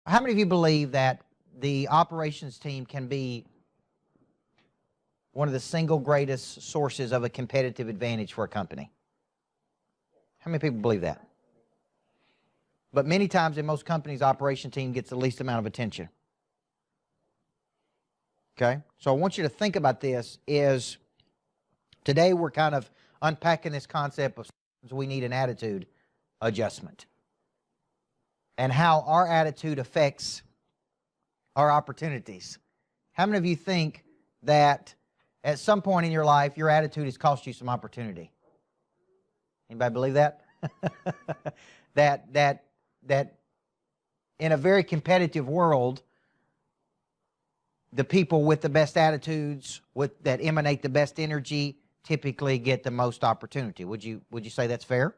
How many of you believe that the operations team can be one of the single greatest sources of a competitive advantage for a company? How many people believe that? But many times in most companies, operation team gets the least amount of attention. Okay? So I want you to think about this is today we're kind of unpacking this concept of we need an attitude adjustment and how our attitude affects our opportunities. How many of you think that at some point in your life your attitude has cost you some opportunity? Anybody believe that? that in a very competitive world, the people with the best attitudes, that emanate the best energy, typically get the most opportunity. Would you say that's fair?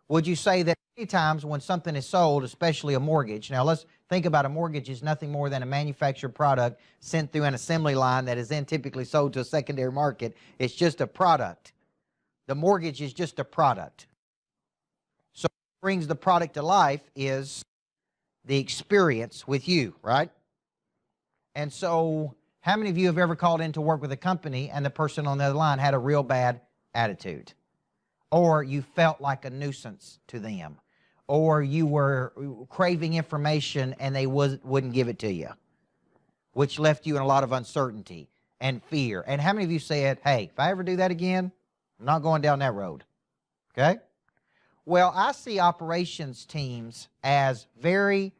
Would you say that many times when something is sold, especially a mortgage, now let's think about a mortgage is nothing more than a manufactured product sent through an assembly line that is then typically sold to a secondary market. It's just a product. The mortgage is just a product. So what brings the product to life is the experience with you, right? And so how many of you have ever called in to work with a company and the person on the other line had a real bad attitude? Or you felt like a nuisance to them? Or you were craving information and they wouldn't give it to you, which left you in a lot of uncertainty and fear. And how many of you said, hey, if I ever do that again, I'm not going down that road? Okay? Well, I see operations teams as very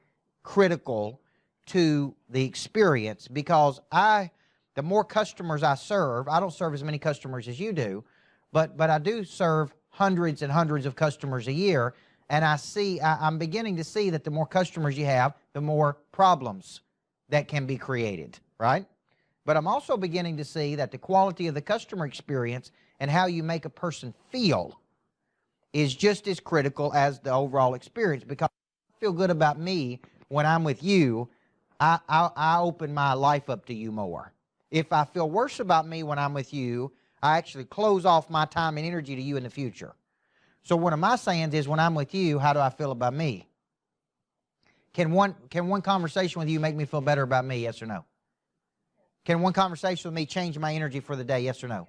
critical to the experience because the more customers I serve, I don't serve as many customers as you do, but I do serve hundreds and hundreds of customers a year, and I'm beginning to see that the more customers you have, the more problems that can be created, right? But I'm also beginning to see that the quality of the customer experience and how you make a person feel is just as critical as the overall experience, because I feel good about me when I'm with you, I open my life up to you more. If I feel worse about me when I'm with you, I actually close off my time and energy to you in the future. So one of my sayings is, when I'm with you, how do I feel about me? Can one conversation with you make me feel better about me, yes or no? Can one conversation with me change my energy for the day, yes or no?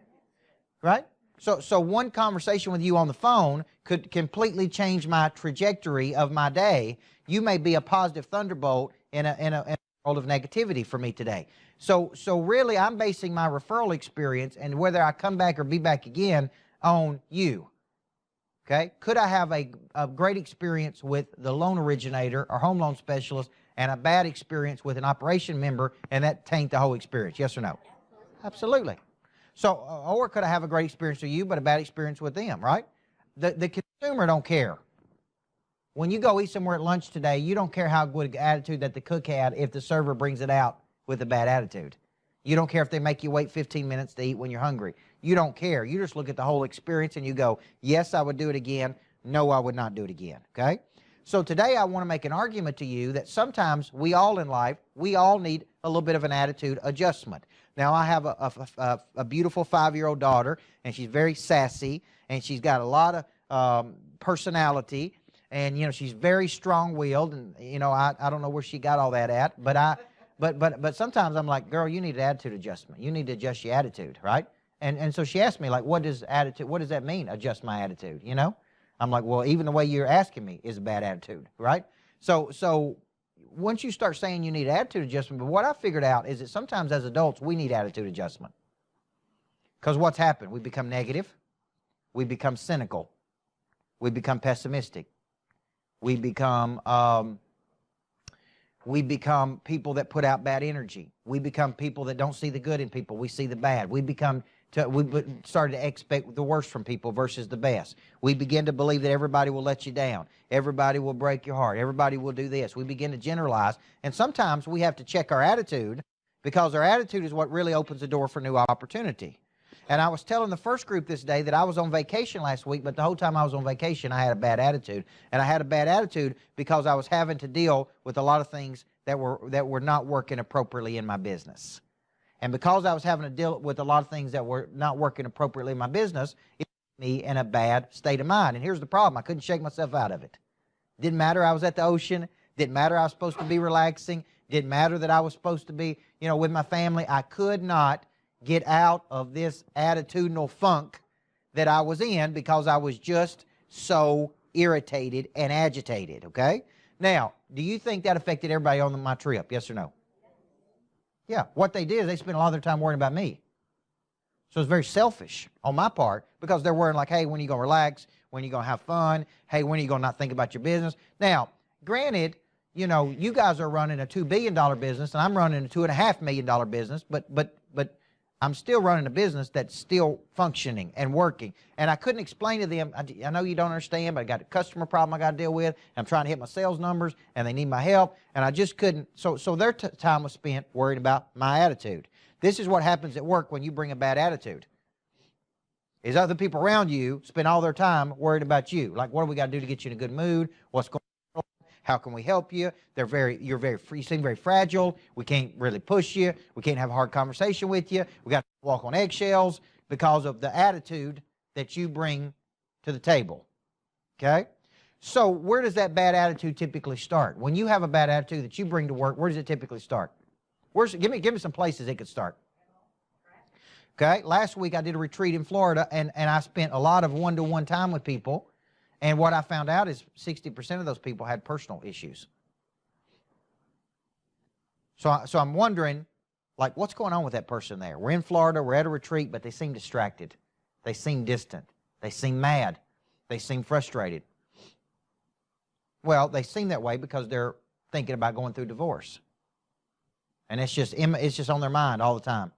Right? So one conversation with you on the phone could completely change my trajectory of my day. You may be a positive thunderbolt in a world of negativity for me today. So really I'm basing my referral experience and whether I come back or be back again on you. Okay? Could I have a great experience with the loan originator or home loan specialist and a bad experience with an operation member and that taint the whole experience? Yes or no? Absolutely. So, or could I have a great experience with you but a bad experience with them, right? The consumer don't care. When you go eat somewhere at lunch today, you don't care how good an attitude that the cook had if the server brings it out with a bad attitude. You don't care if they make you wait 15 minutes to eat when you're hungry. You don't care. You just look at the whole experience and you go, yes, I would do it again. No, I would not do it again, okay? So today I want to make an argument to you that sometimes we all in life, we all need a little bit of an attitude adjustment. Now I have a beautiful 5-year-old daughter, and she's very sassy, and she's got a lot of personality, and you know she's very strong-willed, and you know I don't know where she got all that at, but sometimes I'm like, girl, you need an attitude adjustment. You need to adjust your attitude, right? And so she asked me, like, what does that mean? Adjust my attitude, you know? I'm like, well, even the way you're asking me is a bad attitude, right? So once you start saying you need attitude adjustment, but what I figured out is that sometimes as adults, we need attitude adjustment. Because what's happened? We become negative. We become cynical. We become pessimistic. We become people that put out bad energy. We become people that don't see the good in people. We see the bad. We started to expect the worst from people versus the best. We begin to believe that everybody will let you down. Everybody will break your heart. Everybody will do this. We begin to generalize. And sometimes we have to check our attitude because our attitude is what really opens the door for new opportunity. And I was telling the first group this day that I was on vacation last week, but the whole time I was on vacation, I had a bad attitude. And I had a bad attitude because I was having to deal with a lot of things that were not working appropriately in my business. And because I was having to deal with a lot of things that were not working appropriately in my business, it put me in a bad state of mind. And here's the problem. I couldn't shake myself out of it. Didn't matter. I was at the ocean. Didn't matter I was supposed to be relaxing. Didn't matter that I was supposed to be, with my family. I could not get out of this attitudinal funk that I was in because I was just so irritated and agitated, okay? Now, do you think that affected everybody on my trip, yes or no? Yeah, what they did is they spent a lot of their time worrying about me. So it's very selfish on my part because they're worrying like, hey, when are you going to relax? When are you going to have fun? Hey, when are you going to not think about your business? Now, granted, you guys are running a $2 billion business and I'm running a $2.5 million business, but I'm still running a business that's still functioning and working. And I couldn't explain to them, I know you don't understand, but I got a customer problem I got to deal with. I'm trying to hit my sales numbers and they need my help. And I just couldn't. So their time was spent worrying about my attitude. This is what happens at work when you bring a bad attitude. Is other people around you spend all their time worried about you. Like, what do we got to do to get you in a good mood? What's going on? How can we help you? You're very free, you seem very fragile. We can't really push you. We can't have a hard conversation with you. We got to walk on eggshells because of the attitude that you bring to the table. Okay? So where does that bad attitude typically start? When you have a bad attitude that you bring to work, where does it typically start? Give me some places it could start. Okay? Last week I did a retreat in Florida and I spent a lot of one-to-one time with people. And what I found out is 60% of those people had personal issues. So I'm wondering, like, what's going on with that person there? We're in Florida, we're at a retreat, but they seem distracted. They seem distant. They seem mad. They seem frustrated. Well, they seem that way because they're thinking about going through divorce. And it's just on their mind all the time.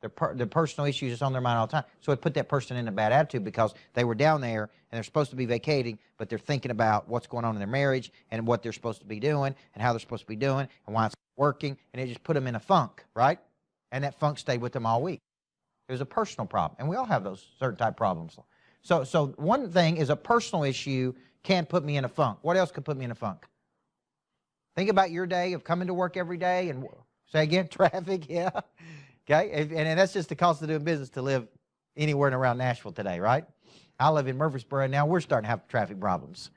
Their personal issues is on their mind all the time. So it put that person in a bad attitude because they were down there and they're supposed to be vacating, but they're thinking about what's going on in their marriage and what they're supposed to be doing and how they're supposed to be doing and why it's not working. And it just put them in a funk, right? And that funk stayed with them all week. It was a personal problem. And we all have those certain type problems. So one thing is a personal issue can put me in a funk. What else could put me in a funk? Think about your day of coming to work every day and, say again, traffic, yeah. Okay, and that's just the cost of doing business to live anywhere and around Nashville today, right? I live in Murfreesboro, and now we're starting to have traffic problems,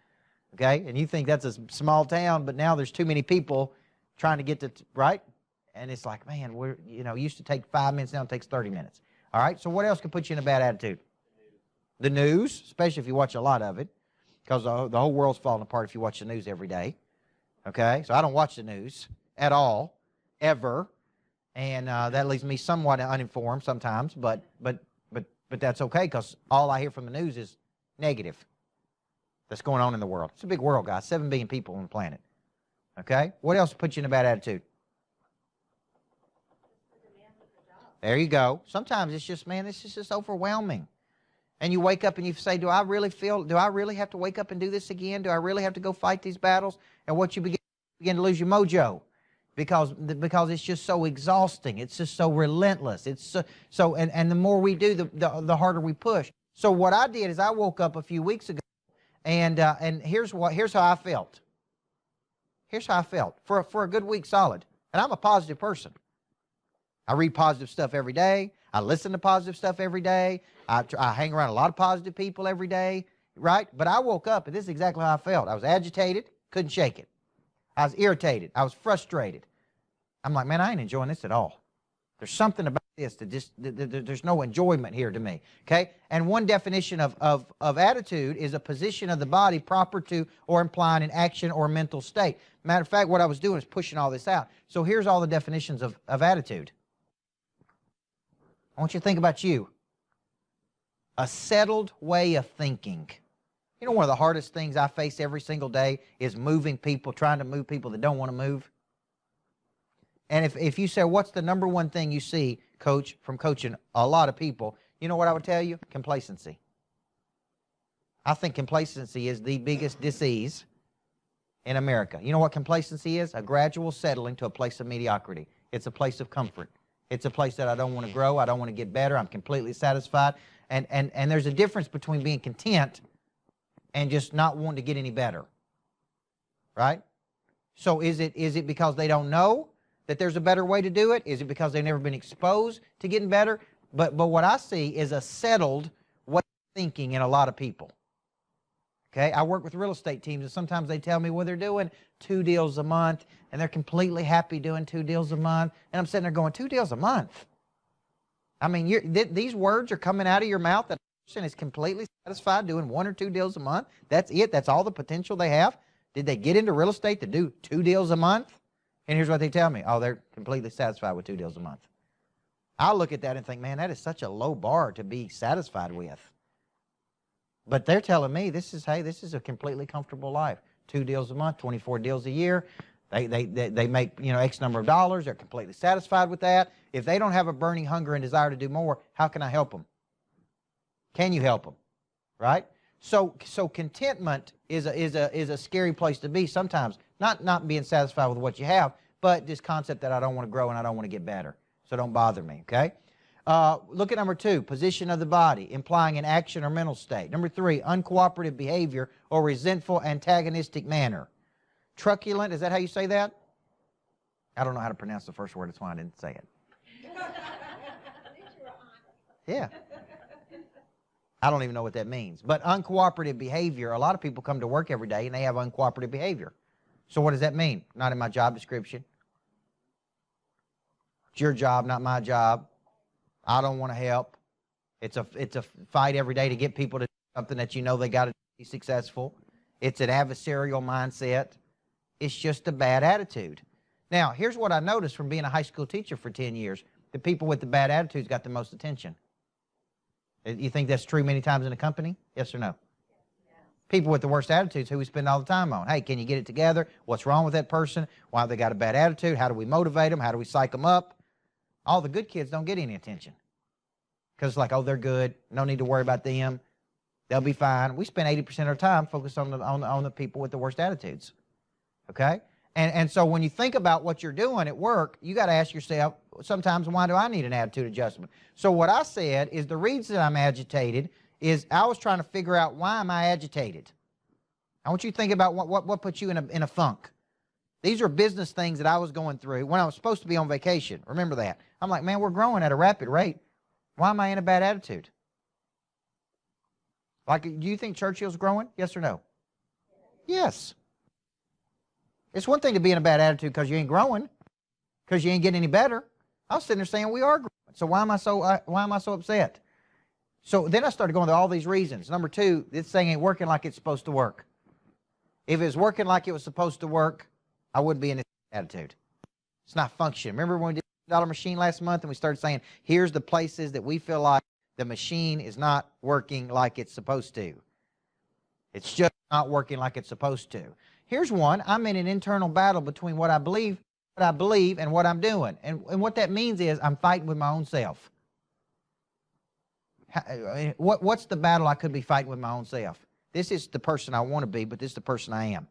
okay? And you think that's a small town, but now there's too many people trying to get to, right? And it's like, man, we're, used to take 5 minutes, now it takes 30 minutes. All right, so what else can put you in a bad attitude? The news, especially if you watch a lot of it, because the whole world's falling apart if you watch the news every day, okay? So I don't watch the news at all, ever. And that leaves me somewhat uninformed sometimes, but that's okay because all I hear from the news is negative that's going on in the world. It's a big world, guys. 7 billion people on the planet. Okay? What else puts you in a bad attitude? There you go. Sometimes it's just, man, this is just overwhelming. And you wake up and you say, do I really have to wake up and do this again? Do I really have to go fight these battles? And what you begin to lose your mojo. Because it's just so exhausting. It's just so relentless. It's so and the more we do, the harder we push. So what I did is I woke up a few weeks ago, and here's how I felt. Here's how I felt for a good week solid. And I'm a positive person. I read positive stuff every day. I listen to positive stuff every day. I hang around a lot of positive people every day, right? But I woke up, and this is exactly how I felt. I was agitated, couldn't shake it. I was irritated. I was frustrated. I'm like, man, I ain't enjoying this at all. There's something about this that just, there's no enjoyment here to me, okay? And one definition of attitude is a position of the body proper to or implying an action or mental state. Matter of fact, what I was doing is pushing all this out. So here's all the definitions of attitude. I want you to think about you. A settled way of thinking. You know, one of the hardest things I face every single day is moving people, trying to move people that don't want to move. And if you say, what's the number one thing you see, coach, from coaching a lot of people, you know what I would tell you? Complacency. I think complacency is the biggest disease in America. You know what complacency is? A gradual settling to a place of mediocrity. It's a place of comfort. It's a place that I don't want to grow. I don't want to get better. I'm completely satisfied. And there's a difference between being content and just not wanting to get any better, right? So is it because they don't know that there's a better way to do it? Is it because they've never been exposed to getting better? But what I see is a settled way of thinking in a lot of people. Okay, I work with real estate teams, and sometimes they tell me, well, they're doing 2 deals a month, and they're completely happy doing 2 deals a month. And I'm sitting there going, 2 deals a month? I mean, these words are coming out of your mouth that a person is completely satisfied doing 1 or 2 deals a month. That's it. That's all the potential they have. Did they get into real estate to do 2 deals a month? And here's what they tell me. Oh, they're completely satisfied with 2 deals a month. I look at that and think, man, that is such a low bar to be satisfied with. But they're telling me this is a completely comfortable life. 2 deals a month, 24 deals a year. They make, X number of dollars. They're completely satisfied with that. If they don't have a burning hunger and desire to do more, how can I help them? Can you help them? Right? So contentment is a scary place to be sometimes. Not being satisfied with what you have, but this concept that I don't want to grow and I don't want to get better. So don't bother me, okay? Look at number 2, position of the body, implying an action or mental state. Number 3, uncooperative behavior or resentful, antagonistic manner. Truculent, is that how you say that? I don't know how to pronounce the first word, that's why I didn't say it. Yeah. I don't even know what that means. But uncooperative behavior, a lot of people come to work every day and they have uncooperative behavior. So what does that mean? Not in my job description. It's your job, not my job. I don't want to help. It's a fight every day to get people to do something that you know they got to be successful. It's an adversarial mindset. It's just a bad attitude. Now, here's what I noticed from being a high school teacher for 10 years. The people with the bad attitudes got the most attention. You think that's true many times in a company? Yes or no? Yeah. People with the worst attitudes, who we spend all the time on. Hey, can you get it together? What's wrong with that person? Why have they got a bad attitude? How do we motivate them? How do we psych them up? All the good kids don't get any attention. Because it's like, oh, they're good. No need to worry about them. They'll be fine. We spend 80% of our time focused on the people with the worst attitudes. Okay? And so when you think about what you're doing at work, you got to ask yourself, sometimes, why do I need an attitude adjustment? So what I said is the reason I'm agitated is I was trying to figure out, why am I agitated? I want you to think about what puts you in a funk. These are business things that I was going through when I was supposed to be on vacation. Remember that. I'm like, man, we're growing at a rapid rate. Why am I in a bad attitude? Like, do you think Churchill's growing? Yes or no? Yes. It's one thing to be in a bad attitude because you ain't growing, because you ain't getting any better. I was sitting there saying we are growing. So why am I so upset? So then I started going to all these reasons. Number 2, this thing ain't working like it's supposed to work. If it was working like it was supposed to work, I wouldn't be in this attitude. It's not functioning. Remember when we did the $1 machine last month and we started saying, here's the places that we feel like the machine is not working like it's supposed to. It's just not working like it's supposed to. Here's one. I'm in an internal battle between what I believe and what I'm doing. And what that means is I'm fighting with my own self. What's the battle I could be fighting with my own self? This is the person I want to be, but this is the person I am.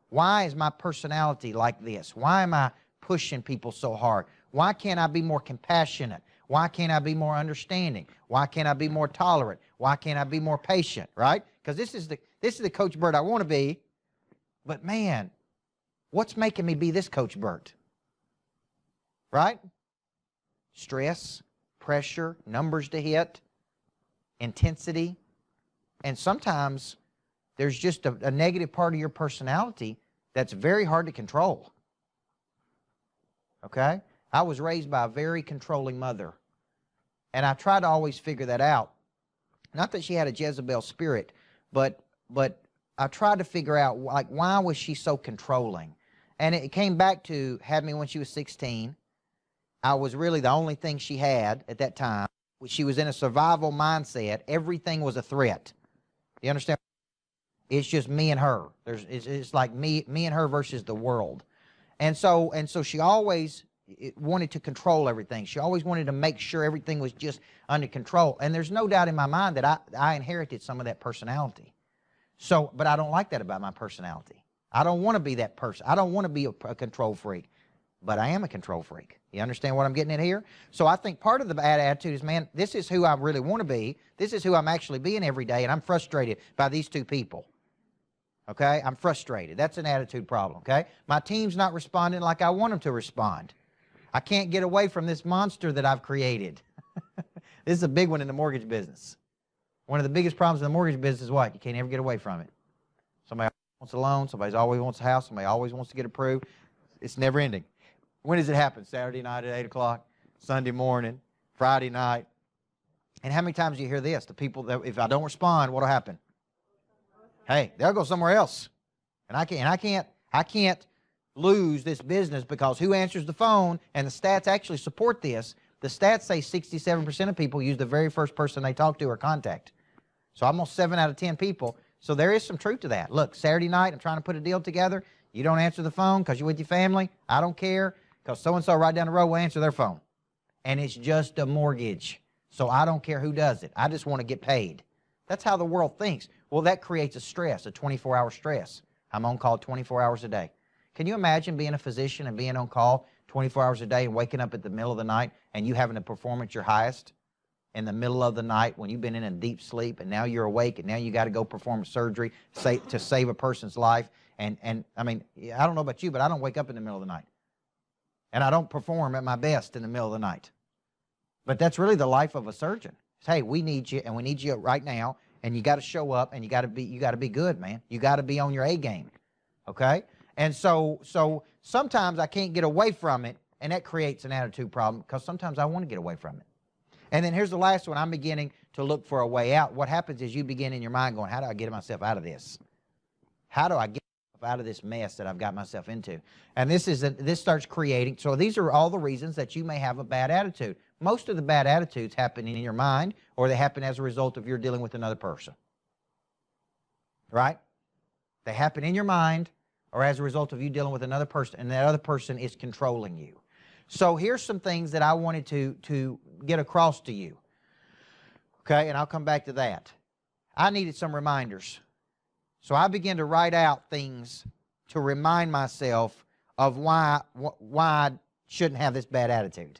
Why is my personality like this? Why am I pushing people so hard? Why can't I be more compassionate? Why can't I be more understanding? Why can't I be more tolerant? Why can't I be more patient, right? Because this is the Coach Burt I want to be. But man, what's making me be this Coach Burt? Right? Stress, pressure, numbers to hit, intensity. And sometimes there's just a negative part of your personality that's very hard to control. Okay? I was raised by a very controlling mother. And I try to always figure that out. Not that she had a Jezebel spirit, but I tried to figure out, like, why was she so controlling? And it came back to, had me when she was 16. I was really the only thing she had at that time. She was in a survival mindset. Everything was a threat. Do you understand? It's just me and her. It's like me and her versus the world. And so she always wanted to control everything. She always wanted to make sure everything was just under control. And there's no doubt in my mind that I inherited some of that personality. So, but I don't like that about my personality. I don't want to be that person. I don't want to be a control freak, but I am a control freak. You understand what I'm getting at here? So I think part of the bad attitude is, man, this is who I really want to be. This is who I'm actually being every day, and I'm frustrated by these two people. Okay? I'm frustrated. That's an attitude problem, okay? My team's not responding like I want them to respond. I can't get away from this monster that I've created. This is a big one in the mortgage business. One of the biggest problems in the mortgage business is what? You can't ever get away from it. Somebody wants a loan. Somebody always wants a house. Somebody always wants to get approved. It's never ending. When does it happen? Saturday night at 8 o'clock, Sunday morning, Friday night. And how many times do you hear this? The people that, if I don't respond, what'll happen? Hey, they'll go somewhere else. And I can't lose this business because who answers the phone? And the stats actually support this. The stats say 67% of people use the very first person they talk to or contact. So almost 7 out of 10 people. So there is some truth to that. Look, Saturday night, I'm trying to put a deal together. You don't answer the phone because you're with your family. I don't care because so-and-so right down the road will answer their phone. And it's just a mortgage. So I don't care who does it. I just want to get paid. That's how the world thinks. Well, that creates a stress, a 24-hour stress. I'm on call 24 hours a day. Can you imagine being a physician and being on call 24 hours a day and waking up at the middle of the night and you having to perform at your highest in the middle of the night when you've been in a deep sleep and now you're awake and now you got to go perform surgery to save a person's life? And I mean, I don't know about you, but I don't wake up in the middle of the night. And I don't perform at my best in the middle of the night. But that's really the life of a surgeon. It's, hey, we need you, and we need you right now, and you got to show up, and you got to be good, man. You got to be on your A game, okay? And so sometimes I can't get away from it, and that creates an attitude problem because sometimes I want to get away from it. And then here's the last one. I'm beginning to look for a way out. What happens is you begin in your mind going, how do I get myself out of this? How do I get out of this mess that I've got myself into? And this starts creating. So these are all the reasons that you may have a bad attitude. Most of the bad attitudes happen in your mind, or they happen as a result of your dealing with another person. Right? They happen in your mind or as a result of you dealing with another person, and that other person is controlling you. So here's some things that I wanted to get across to you. Okay, and I'll come back to that. I needed some reminders. So I began to write out things to remind myself of why I shouldn't have this bad attitude.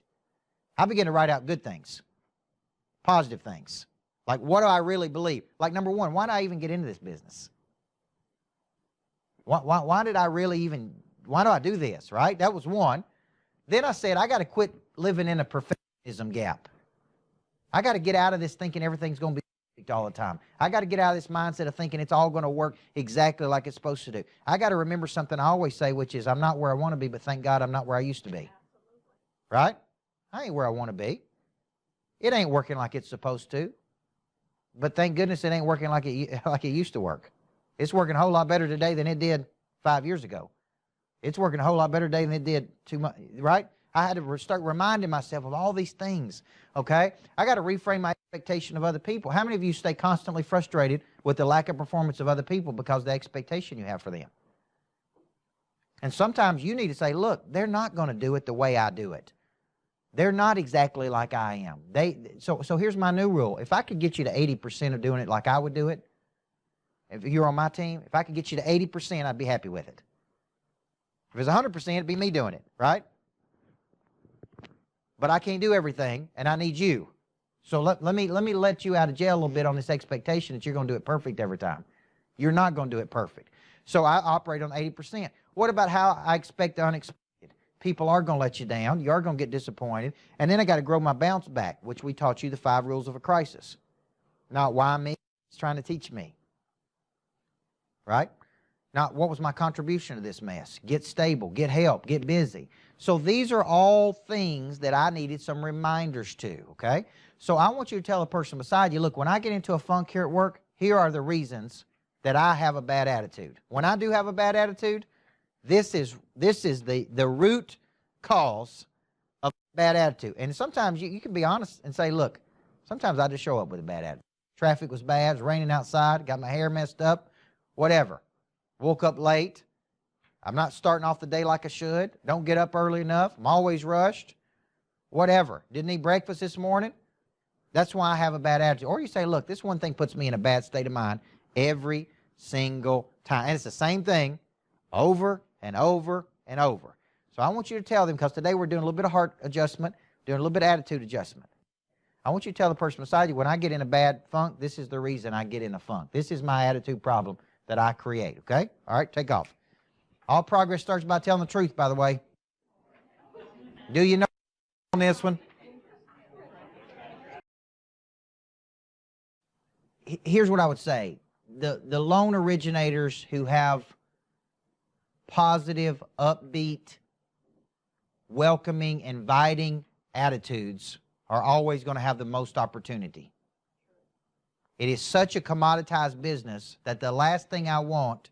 I began to write out good things, positive things. Like, what do I really believe? Like, number one, why did I even get into this business? Why did I really even, why do I do this, right? That was one. Then I said, I got to quit living in a perfectionism gap. I got to get out of this thinking everything's going to be perfect all the time. I got to get out of this mindset of thinking it's all going to work exactly like it's supposed to do. I got to remember something I always say, which is I'm not where I want to be, but thank God I'm not where I used to be. Right? I ain't where I want to be. It ain't working like it's supposed to. But thank goodness it ain't working like it used to work. It's working a whole lot better today than it did 5 years ago. It's working a whole lot better today than it did 2 months, right? I had to start reminding myself of all these things, okay? I got to reframe my expectation of other people. How many of you stay constantly frustrated with the lack of performance of other people because of the expectation you have for them? And sometimes you need to say, look, they're not going to do it the way I do it. They're not exactly like I am. So here's my new rule. If I could get you to 80% of doing it like I would do it, if you're on my team, if I could get you to 80%, I'd be happy with it. If it's 100%, it'd be me doing it, right? But I can't do everything, and I need you. So let me let you out of jail a little bit on this expectation that you're going to do it perfect every time. You're not going to do it perfect. So I operate on 80%. What about how I expect the unexpected? People are going to let you down. You are going to get disappointed. And then I got to grow my bounce back, which we taught you the 5 rules of a crisis. Not why me, it's trying to teach me. Right? Not what was my contribution to this mess. Get stable, get help, get busy. So these are all things that I needed some reminders to, okay? So I want you to tell the person beside you, look, when I get into a funk here at work, here are the reasons that I have a bad attitude. When I do have a bad attitude, this is the root cause of bad attitude. And sometimes you can be honest and say, look, sometimes I just show up with a bad attitude. Traffic was bad, it was raining outside, got my hair messed up, whatever. Woke up late. I'm not starting off the day like I should. Don't get up early enough. I'm always rushed. Whatever. Didn't eat breakfast this morning. That's why I have a bad attitude. Or you say, look, this one thing puts me in a bad state of mind every single time. And it's the same thing over and over and over. So I want you to tell them, because today we're doing a little bit of heart adjustment, doing a little bit of attitude adjustment. I want you to tell the person beside you, when I get in a bad funk, this is the reason I get in a funk. This is my attitude problem that I create, okay? All right, take off. All progress starts by telling the truth, by the way. Do you know on this one? Here's what I would say. the loan originators who have positive, upbeat, welcoming, inviting attitudes are always going to have the most opportunity. It is such a commoditized business that the last thing I want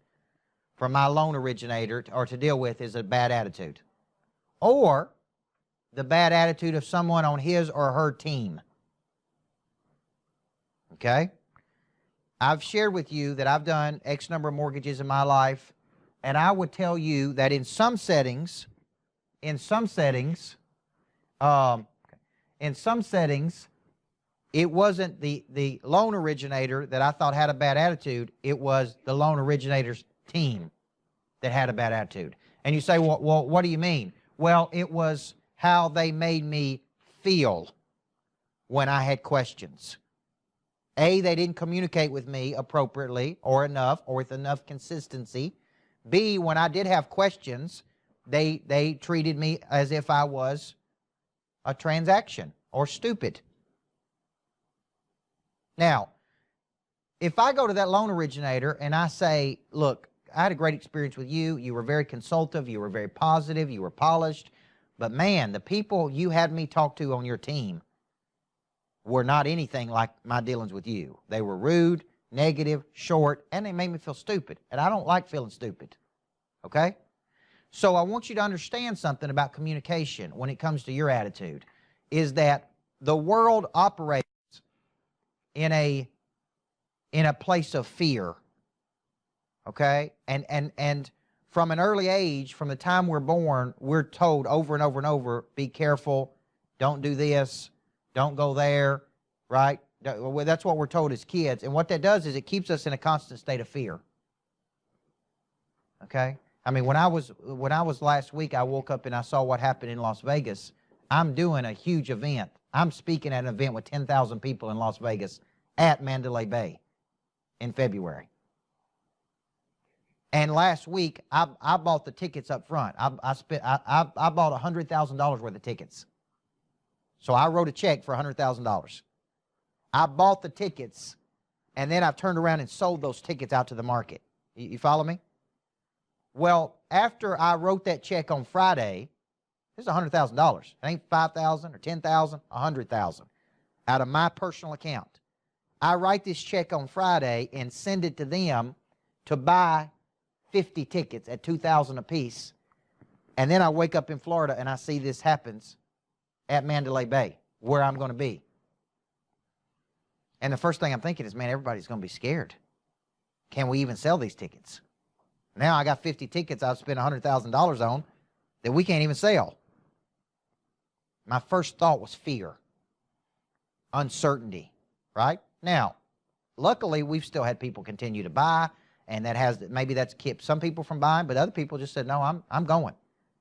from my loan originator or to deal with is a bad attitude, or the bad attitude of someone on his or her team. Okay? I've shared with you that I've done X number of mortgages in my life, and I would tell you that in some settings, it wasn't the loan originator that I thought had a bad attitude. It was the loan originator's team that had a bad attitude. And you say, well, what do you mean? Well, it was how they made me feel when I had questions. A, they didn't communicate with me appropriately or enough or with enough consistency. B, when I did have questions, they treated me as if I was a transaction or stupid. Now, if I go to that loan originator and I say, look, I had a great experience with you. You were very consultative. You were very positive. You were polished. But man, the people you had me talk to on your team were not anything like my dealings with you. They were rude, negative, short, and they made me feel stupid. And I don't like feeling stupid. Okay? So I want you to understand something about communication when it comes to your attitude, is that the world operates in a place of fear. Okay? And from an early age, from the time we're born, we're told over and over and over, be careful, don't do this, don't go there, right? That's what we're told as kids. And what that does is it keeps us in a constant state of fear. Okay? I mean, when I was last week, I woke up and I saw what happened in Las Vegas. I'm doing a huge event. I'm speaking at an event with 10,000 people in Las Vegas at Mandalay Bay in February. And last week, I bought the tickets up front. I bought $100,000 worth of tickets. So I wrote a check for $100,000. I bought the tickets, and then I've turned around and sold those tickets out to the market. You follow me? Well, after I wrote that check on Friday, this is $100,000. It ain't $5,000 or $10,000, $100,000 out of my personal account. I write this check on Friday and send it to them to buy 50 tickets at $2,000 a piece. And then I wake up in Florida and I see this happens at Mandalay Bay, where I'm going to be. And the first thing I'm thinking is, man, everybody's going to be scared. Can we even sell these tickets? Now I got 50 tickets I've spent $100,000 on that we can't even sell. My first thought was fear, uncertainty, right? Now, luckily, we've still had people continue to buy, and maybe that's kept some people from buying, but other people just said, no, I'm going.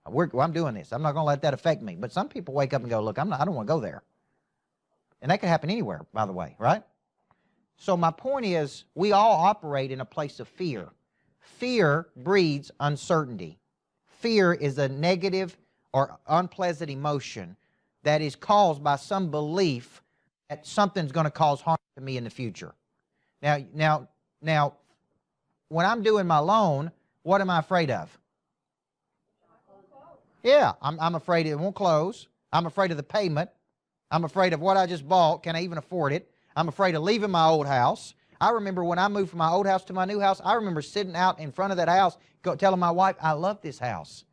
I'm doing this. I'm not going to let that affect me. But some people wake up and go, look, I don't want to go there. And that could happen anywhere, by the way, right? So my point is, we all operate in a place of fear. Fear breeds uncertainty. Fear is a negative or unpleasant emotion that is caused by some belief that something's going to cause harm to me in the future. Now, when I'm doing my loan, what am I afraid of? Yeah, I'm afraid it won't close. I'm afraid of the payment. I'm afraid of what I just bought. Can I even afford it? I'm afraid of leaving my old house. I remember when I moved from my old house to my new house, I remember sitting out in front of that house telling my wife, I love this house.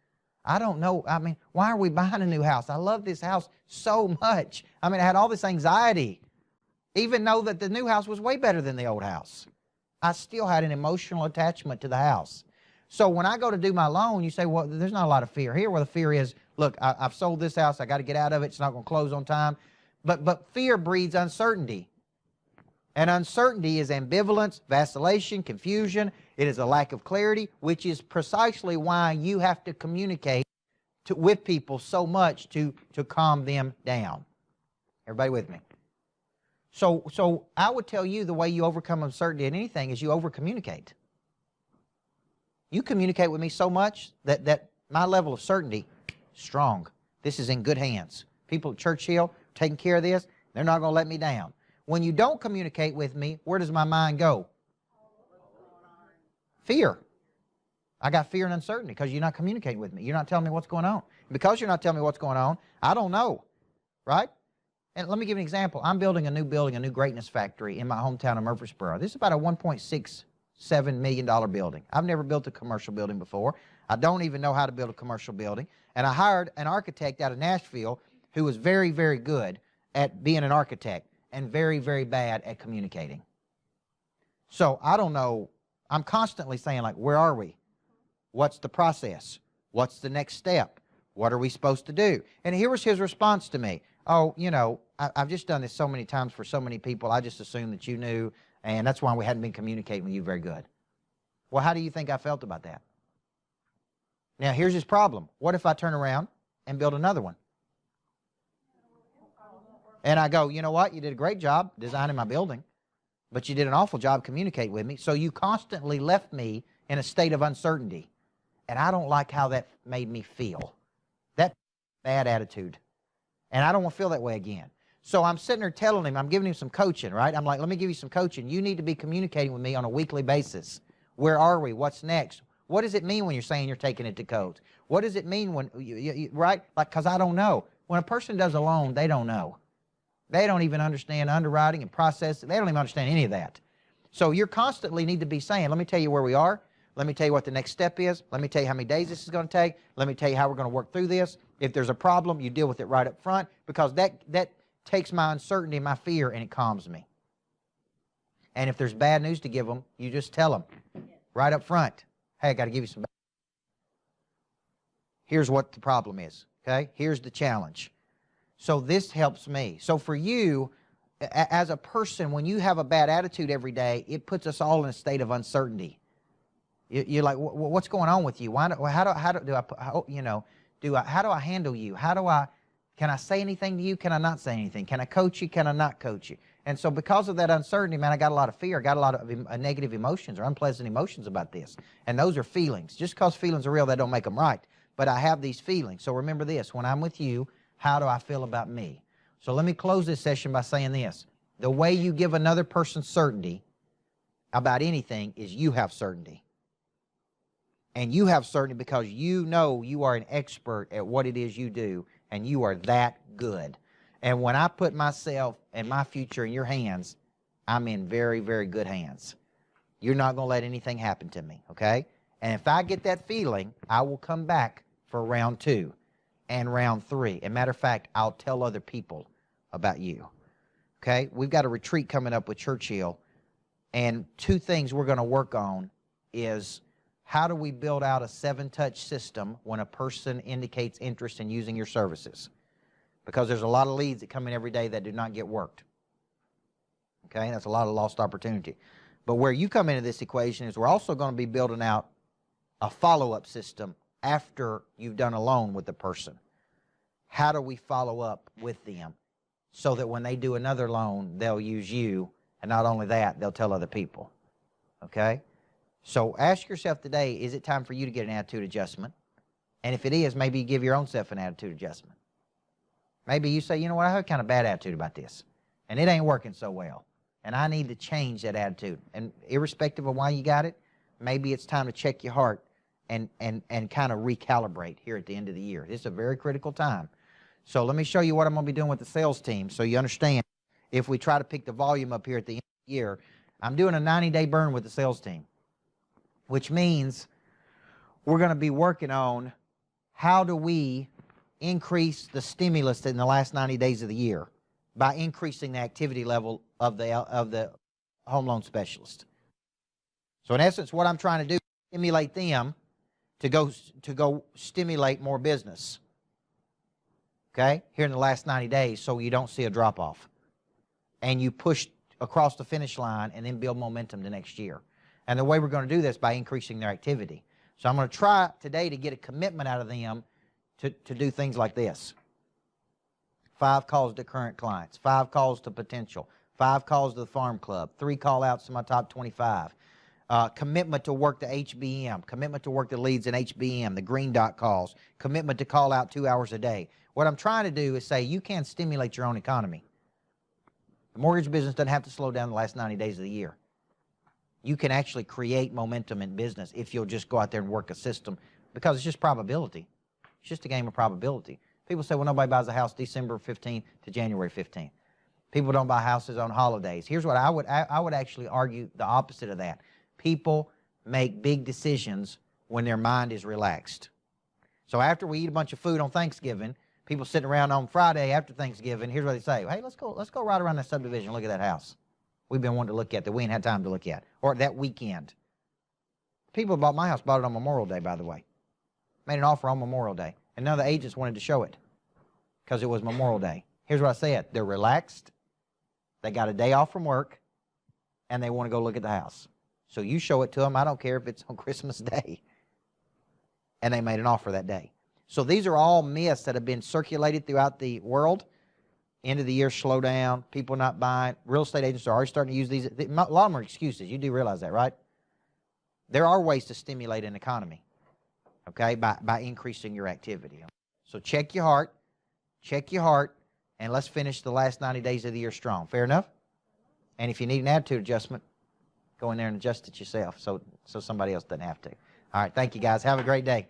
I don't know. I mean, why are we buying a new house? I love this house so much. I mean, I had all this anxiety, even though that the new house was way better than the old house. I still had an emotional attachment to the house. So when I go to do my loan, you say, well, there's not a lot of fear here. Well, the fear is, look, I've sold this house. I got to get out of it. It's not going to close on time. But fear breeds uncertainty. And uncertainty is ambivalence, vacillation, confusion. It is a lack of clarity, which is precisely why you have to communicate with people so much to calm them down. Everybody with me? So I would tell you the way you overcome uncertainty in anything is you over-communicate. You communicate with me so much that my level of certainty, strong. This is in good hands. People at Churchill taking care of this, they're not going to let me down. When you don't communicate with me, where does my mind go? Fear. I got fear and uncertainty because you're not communicating with me. You're not telling me what's going on. Because you're not telling me what's going on, I don't know, right? And let me give you an example. I'm building a new building, a new greatness factory in my hometown of Murfreesboro. This is about a $1.67 million building. I've never built a commercial building before. I don't even know how to build a commercial building. And I hired an architect out of Nashville who was very, very good at being an architect and very, very bad at communicating. So I don't know. I'm constantly saying, like, where are we? What's the process? What's the next step? What are we supposed to do? And here was his response to me. Oh, you know, I've just done this so many times for so many people. I just assumed that you knew, and that's why we hadn't been communicating with you very good. Well, how do you think I felt about that? Now, here's his problem. What if I turn around and build another one? And I go, you know what? You did a great job designing my building, but you did an awful job communicating with me, so you constantly left me in a state of uncertainty. And I don't like how that made me feel. That bad attitude. And I don't want to feel that way again. So I'm sitting there telling him, I'm giving him some coaching, right? I'm like, let me give you some coaching. You need to be communicating with me on a weekly basis. Where are we? What's next? What does it mean when you're saying you're taking it to codes? What does it mean when, right? Like, because I don't know. When a person does a loan, they don't know. They don't even understand underwriting and processing. They don't even understand any of that. So you constantly need to be saying, let me tell you where we are. Let me tell you what the next step is. Let me tell you how many days this is going to take. Let me tell you how we're going to work through this. If there's a problem, you deal with it right up front, because that takes my uncertainty, my fear, and it calms me. And if there's bad news to give them, you just tell them right up front, hey, I got to give you some bad news. Here's what the problem is, okay? Here's the challenge. So this helps me. So for you, as a person, when you have a bad attitude every day, it puts us all in a state of uncertainty. You're like, what's going on with you? How do I handle you? Can I say anything to you? Can I not say anything? Can I coach you? Can I not coach you? And so because of that uncertainty, man, I got a lot of fear. I got a lot of negative emotions or unpleasant emotions about this. And those are feelings. Just because feelings are real, that don't make them right. But I have these feelings. So remember this, when I'm with you, how do I feel about me? So let me close this session by saying this. The way you give another person certainty about anything is you have certainty. And you have certainty because you know you are an expert at what it is you do, and you are that good. And when I put myself and my future in your hands, I'm in very, very good hands. You're not going to let anything happen to me, okay? And if I get that feeling, I will come back for round 2 and round 3. As a matter of fact, I'll tell other people about you, okay? We've got a retreat coming up with Churchill, and 2 things we're going to work on is how do we build out a 7-touch system when a person indicates interest in using your services? Because there's a lot of leads that come in every day that do not get worked. Okay, that's a lot of lost opportunity. But where you come into this equation is we're also going to be building out a follow-up system after you've done a loan with the person. How do we follow up with them so that when they do another loan, they'll use you, and not only that, they'll tell other people? Okay? So ask yourself today, is it time for you to get an attitude adjustment? And if it is, maybe you give your own self an attitude adjustment. Maybe you say, you know what, I have kind of bad attitude about this, and it ain't working so well, and I need to change that attitude. And irrespective of why you got it, maybe it's time to check your heart and kind of recalibrate here at the end of the year. This is a very critical time. So let me show you what I'm going to be doing with the sales team so you understand. If we try to pick the volume up here at the end of the year, I'm doing a 90-day burn with the sales team, which means we're going to be working on how do we increase the stimulus in the last 90 days of the year by increasing the activity level of the home loan specialist. So in essence, what I'm trying to do is stimulate them to go stimulate more business, okay, here in the last 90 days so you don't see a drop-off. And you push across the finish line and then build momentum the next year. And the way we're going to do this by increasing their activity. So I'm going to try today to get a commitment out of them to do things like this. 5 calls to current clients, 5 calls to potential, 5 calls to the farm club, 3 call-outs to my top 25. Commitment to work the HBM, commitment to work the leads in HBM, the green dot calls, commitment to call out 2 hours a day. What I'm trying to do is say you can stimulate your own economy. The mortgage business doesn't have to slow down the last 90 days of the year. You can actually create momentum in business if you'll just go out there and work a system, because it's just probability. It's just a game of probability. People say, well, nobody buys a house December 15th to January 15th. People don't buy houses on holidays. Here's what I would actually argue the opposite of that. People make big decisions when their mind is relaxed. So after we eat a bunch of food on Thanksgiving, people sitting around on Friday after Thanksgiving, here's what they say. Hey, let's go right around that subdivision and look at that house we've been wanting to look at that we ain't had time to look at, or that weekend. People who bought my house bought it on Memorial Day, by the way. Made an offer on Memorial Day. And none of the agents wanted to show it because it was Memorial Day. Here's what I said. They're relaxed. They got a day off from work, and they want to go look at the house. So you show it to them. I don't care if it's on Christmas Day. And they made an offer that day. So these are all myths that have been circulated throughout the world. End of the year, slow down, people not buying. Real estate agents are already starting to use these. A lot of them are excuses. You do realize that, right? There are ways to stimulate an economy, okay, by increasing your activity. So check your heart, and let's finish the last 90 days of the year strong. Fair enough? And if you need an attitude adjustment, go in there and adjust it yourself so somebody else doesn't have to. All right, thank you, guys. Have a great day.